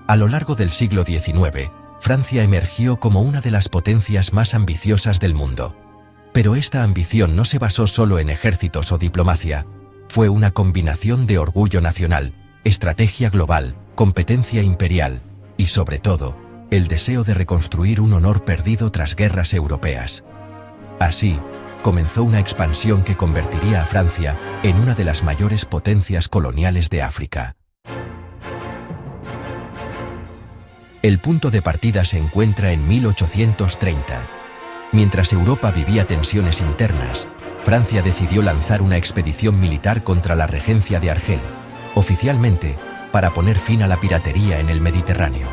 A lo largo del siglo XIX, Francia emergió como una de las potencias más ambiciosas del mundo. Pero esta ambición no se basó solo en ejércitos o diplomacia. Fue una combinación de orgullo nacional, estrategia global, competencia imperial y, sobre todo, el deseo de reconstruir un honor perdido tras guerras europeas. Así, comenzó una expansión que convertiría a Francia en una de las mayores potencias coloniales de África. El punto de partida se encuentra en 1830. Mientras Europa vivía tensiones internas, Francia decidió lanzar una expedición militar contra la regencia de Argel, oficialmente, para poner fin a la piratería en el Mediterráneo.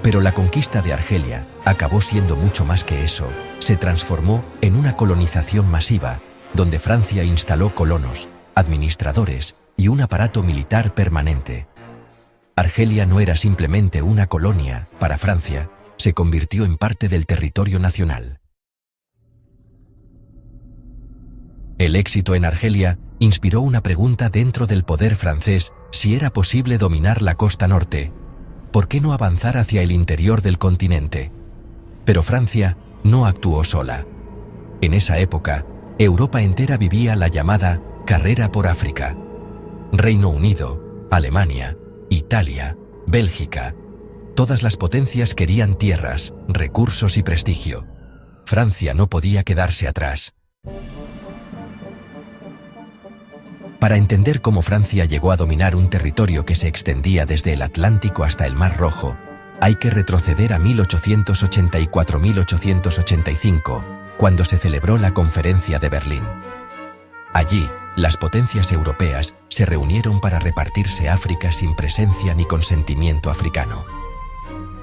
Pero la conquista de Argelia acabó siendo mucho más que eso. Se transformó en una colonización masiva, donde Francia instaló colonos, administradores y un aparato militar permanente. Argelia no era simplemente una colonia, para Francia, se convirtió en parte del territorio nacional. El éxito en Argelia inspiró una pregunta dentro del poder francés: si era posible dominar la costa norte, ¿por qué no avanzar hacia el interior del continente? Pero Francia no actuó sola. En esa época, Europa entera vivía la llamada carrera por África. Reino Unido, Alemania, Italia, Bélgica, todas las potencias querían tierras, recursos y prestigio. Francia no podía quedarse atrás. Para entender cómo Francia llegó a dominar un territorio que se extendía desde el Atlántico hasta el Mar Rojo, hay que retroceder a 1884-1885, cuando se celebró la Conferencia de Berlín. Allí, las potencias europeas se reunieron para repartirse África sin presencia ni consentimiento africano.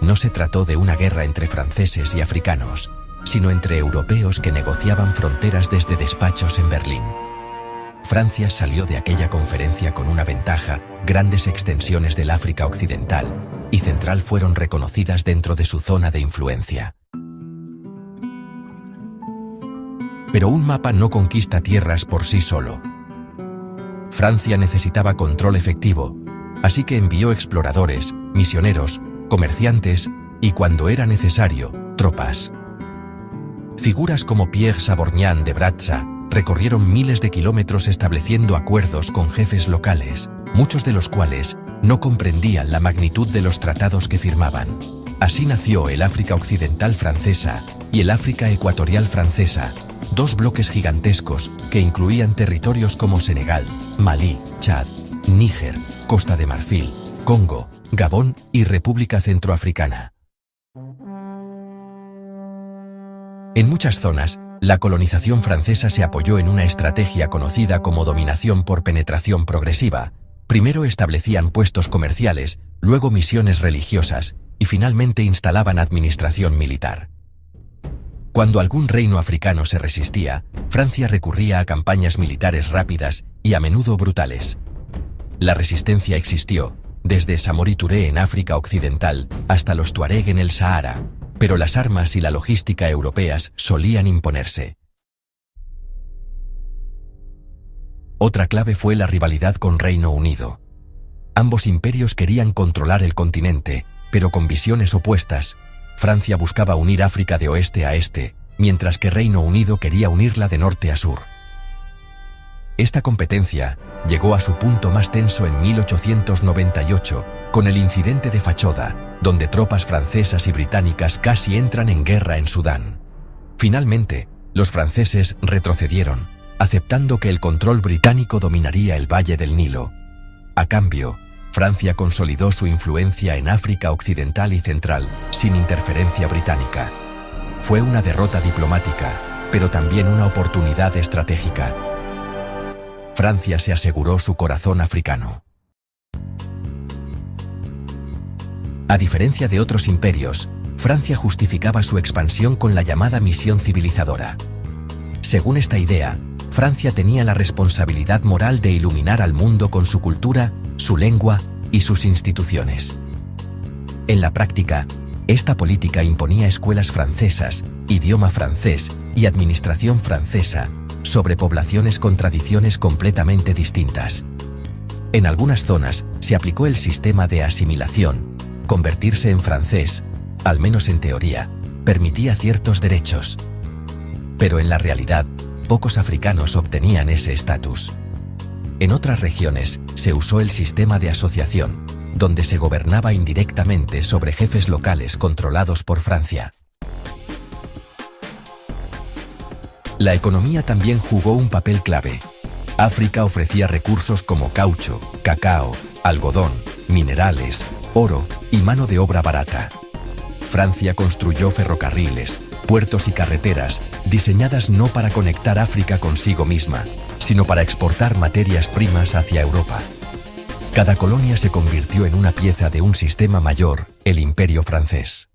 No se trató de una guerra entre franceses y africanos, sino entre europeos que negociaban fronteras desde despachos en Berlín. Francia salió de aquella conferencia con una ventaja: grandes extensiones del África occidental y central fueron reconocidas dentro de su zona de influencia. Pero un mapa no conquista tierras por sí solo. Francia necesitaba control efectivo, así que envió exploradores, misioneros, comerciantes y, cuando era necesario, tropas. Figuras como Pierre Savorgnan de Brazza recorrieron miles de kilómetros estableciendo acuerdos con jefes locales, muchos de los cuales no comprendían la magnitud de los tratados que firmaban. Así nació el África Occidental Francesa y el África Ecuatorial Francesa, dos bloques gigantescos que incluían territorios como Senegal, Malí, Chad, Níger, Costa de Marfil, Congo, Gabón y República Centroafricana. En muchas zonas, la colonización francesa se apoyó en una estrategia conocida como dominación por penetración progresiva. Primero establecían puestos comerciales, luego misiones religiosas y finalmente instalaban administración militar. Cuando algún reino africano se resistía, Francia recurría a campañas militares rápidas y a menudo brutales. La resistencia existió, desde Samori Touré en África Occidental hasta los Tuareg en el Sahara, pero las armas y la logística europeas solían imponerse. Otra clave fue la rivalidad con Reino Unido. Ambos imperios querían controlar el continente, pero con visiones opuestas. Francia buscaba unir África de oeste a este, mientras que Reino Unido quería unirla de norte a sur. Esta competencia llegó a su punto más tenso en 1898, con el incidente de Fachoda, donde tropas francesas y británicas casi entran en guerra en Sudán. Finalmente, los franceses retrocedieron, aceptando que el control británico dominaría el Valle del Nilo. A cambio, Francia consolidó su influencia en África Occidental y Central, sin interferencia británica. Fue una derrota diplomática, pero también una oportunidad estratégica. Francia se aseguró su corazón africano. A diferencia de otros imperios, Francia justificaba su expansión con la llamada misión civilizadora. Según esta idea, Francia tenía la responsabilidad moral de iluminar al mundo con su cultura, su lengua y sus instituciones. En la práctica, esta política imponía escuelas francesas, idioma francés y administración francesa sobre poblaciones con tradiciones completamente distintas. En algunas zonas se aplicó el sistema de asimilación, Convertirse en francés, al menos en teoría, permitía ciertos derechos. Pero en la realidad, pocos africanos obtenían ese estatus. En otras regiones, se usó el sistema de asociación, donde se gobernaba indirectamente sobre jefes locales controlados por Francia. La economía también jugó un papel clave. África ofrecía recursos como caucho, cacao, algodón, minerales, oro y mano de obra barata. Francia construyó ferrocarriles, puertos y carreteras, diseñadas no para conectar África consigo misma, sino para exportar materias primas hacia Europa. Cada colonia se convirtió en una pieza de un sistema mayor, el Imperio francés.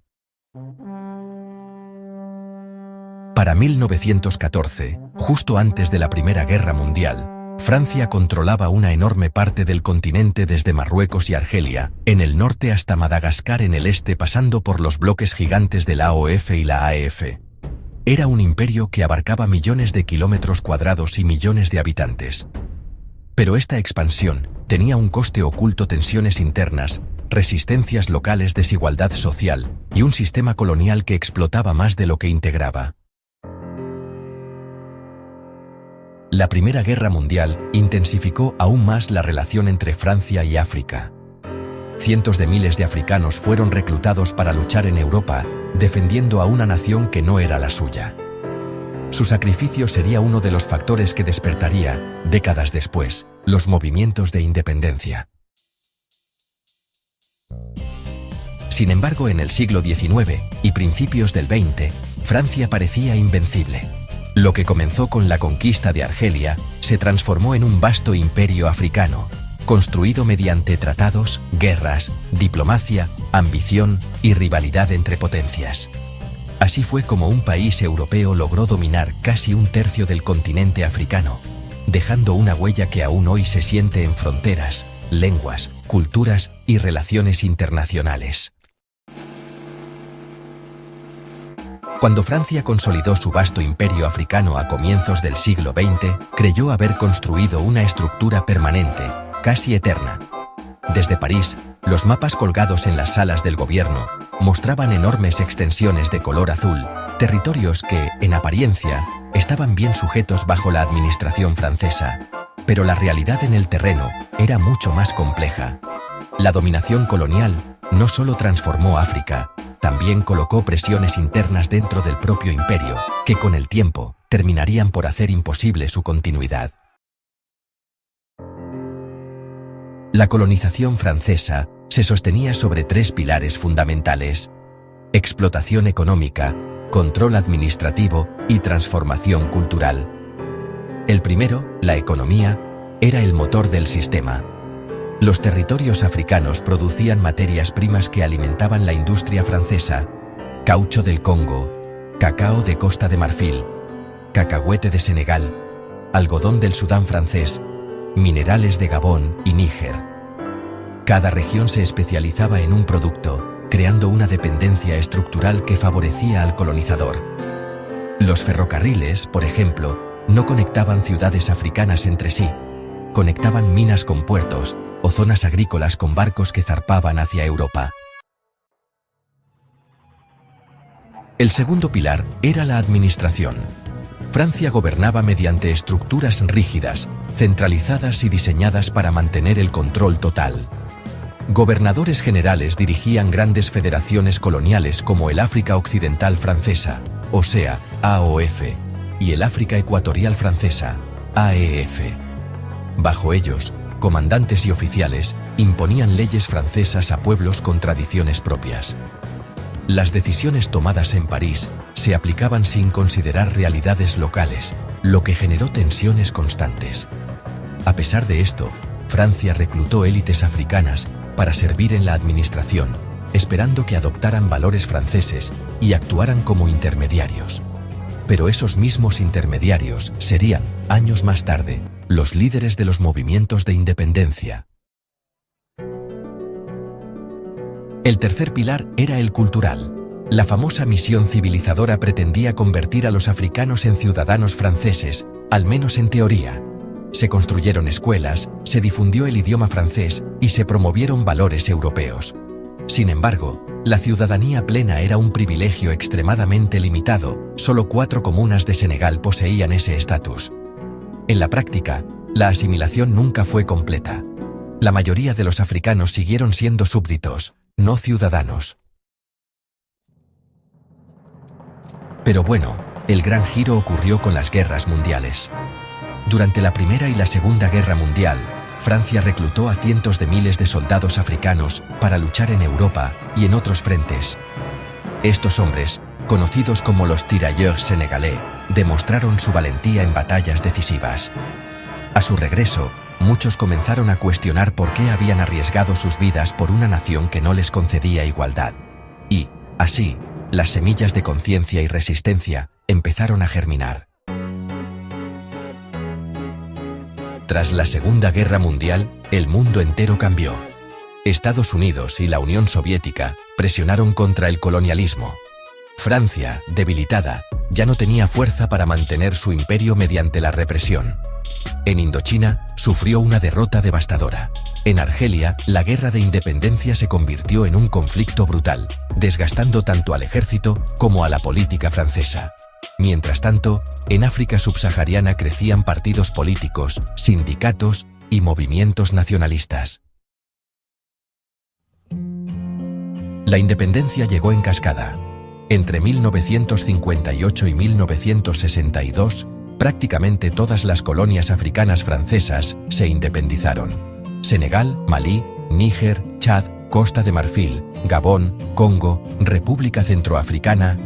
Para 1914, justo antes de la Primera Guerra Mundial, Francia controlaba una enorme parte del continente desde Marruecos y Argelia, en el norte hasta Madagascar en el este, pasando por los bloques gigantes de la AOF y la AEF. Era un imperio que abarcaba millones de kilómetros cuadrados y millones de habitantes. Pero esta expansión tenía un coste oculto: tensiones internas, resistencias locales, desigualdad social y un sistema colonial que explotaba más de lo que integraba. La Primera Guerra Mundial intensificó aún más la relación entre Francia y África. Cientos de miles de africanos fueron reclutados para luchar en Europa, defendiendo a una nación que no era la suya. Su sacrificio sería uno de los factores que despertaría, décadas después, los movimientos de independencia. Sin embargo, en el siglo XIX y principios del XX, Francia parecía invencible. Lo que comenzó con la conquista de Argelia se transformó en un vasto imperio africano, construido mediante tratados, guerras, diplomacia, ambición y rivalidad entre potencias. Así fue como un país europeo logró dominar casi un tercio del continente africano, dejando una huella que aún hoy se siente en fronteras, lenguas, culturas y relaciones internacionales. Cuando Francia consolidó su vasto imperio africano a comienzos del siglo XX, creyó haber construido una estructura permanente, casi eterna. Desde París, los mapas colgados en las salas del gobierno mostraban enormes extensiones de color azul, territorios que, en apariencia, estaban bien sujetos bajo la administración francesa. Pero la realidad en el terreno era mucho más compleja. La dominación colonial no solo transformó África, también colocó presiones internas dentro del propio imperio, que con el tiempo terminarían por hacer imposible su continuidad. La colonización francesa se sostenía sobre tres pilares fundamentales: explotación económica, control administrativo y transformación cultural. El primero, la economía, era el motor del sistema. Los territorios africanos producían materias primas que alimentaban la industria francesa: caucho del Congo, cacao de Costa de Marfil, cacahuete de Senegal, algodón del Sudán francés, minerales de Gabón y Níger. Cada región se especializaba en un producto, creando una dependencia estructural que favorecía al colonizador. Los ferrocarriles, por ejemplo, no conectaban ciudades africanas entre sí, conectaban minas con puertos o zonas agrícolas con barcos que zarpaban hacia Europa. El segundo pilar era la administración. Francia gobernaba mediante estructuras rígidas, centralizadas y diseñadas para mantener el control total. Gobernadores generales dirigían grandes federaciones coloniales como el África Occidental Francesa, o sea, AOF, y el África Ecuatorial Francesa, AEF. Bajo ellos, comandantes y oficiales imponían leyes francesas a pueblos con tradiciones propias. Las decisiones tomadas en París se aplicaban sin considerar realidades locales, lo que generó tensiones constantes. A pesar de esto, Francia reclutó élites africanas para servir en la administración, esperando que adoptaran valores franceses y actuaran como intermediarios. Pero esos mismos intermediarios serían, años más tarde, los líderes de los movimientos de independencia. El tercer pilar era el cultural. La famosa misión civilizadora pretendía convertir a los africanos en ciudadanos franceses, al menos en teoría. Se construyeron escuelas, se difundió el idioma francés y se promovieron valores europeos. Sin embargo, la ciudadanía plena era un privilegio extremadamente limitado, solo 4 comunas de Senegal poseían ese estatus. En la práctica, la asimilación nunca fue completa. La mayoría de los africanos siguieron siendo súbditos, no ciudadanos. Pero bueno, el gran giro ocurrió con las guerras mundiales. Durante la Primera y la Segunda Guerra Mundial, Francia reclutó a cientos de miles de soldados africanos para luchar en Europa y en otros frentes. Estos hombres, conocidos como los tirailleurs senegalais, demostraron su valentía en batallas decisivas. A su regreso, muchos comenzaron a cuestionar por qué habían arriesgado sus vidas por una nación que no les concedía igualdad. Y, así, las semillas de conciencia y resistencia empezaron a germinar. Tras la Segunda Guerra Mundial, el mundo entero cambió. Estados Unidos y la Unión Soviética presionaron contra el colonialismo. Francia, debilitada, ya no tenía fuerza para mantener su imperio mediante la represión. En Indochina, sufrió una derrota devastadora. En Argelia, la guerra de independencia se convirtió en un conflicto brutal, desgastando tanto al ejército como a la política francesa. Mientras tanto, en África subsahariana crecían partidos políticos, sindicatos y movimientos nacionalistas. La independencia llegó en cascada. Entre 1958 y 1962, prácticamente todas las colonias africanas francesas se independizaron. Senegal, Malí, Níger, Chad, Costa de Marfil, Gabón, Congo, República Centroafricana,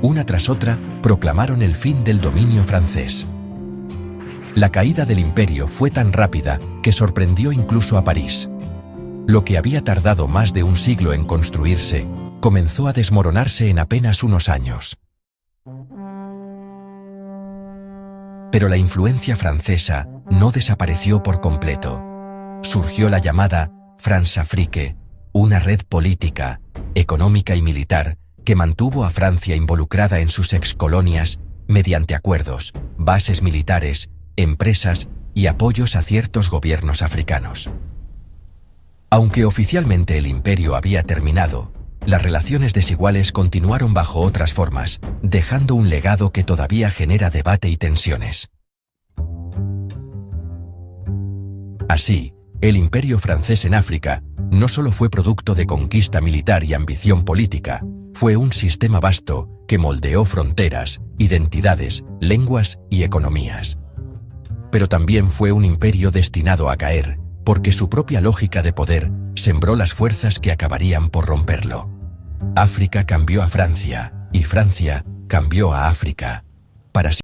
una tras otra, proclamaron el fin del dominio francés. La caída del imperio fue tan rápida que sorprendió incluso a París. Lo que había tardado más de un siglo en construirse, comenzó a desmoronarse en apenas unos años. Pero la influencia francesa no desapareció por completo. Surgió la llamada Françafrique, una red política, económica y militar que mantuvo a Francia involucrada en sus excolonias mediante acuerdos, bases militares, empresas y apoyos a ciertos gobiernos africanos. Aunque oficialmente el imperio había terminado, las relaciones desiguales continuaron bajo otras formas, dejando un legado que todavía genera debate y tensiones. Así, el imperio francés en África no solo fue producto de conquista militar y ambición política, fue un sistema vasto que moldeó fronteras, identidades, lenguas y economías. Pero también fue un imperio destinado a caer, porque su propia lógica de poder sembró las fuerzas que acabarían por romperlo. África cambió a Francia, y Francia cambió a África, para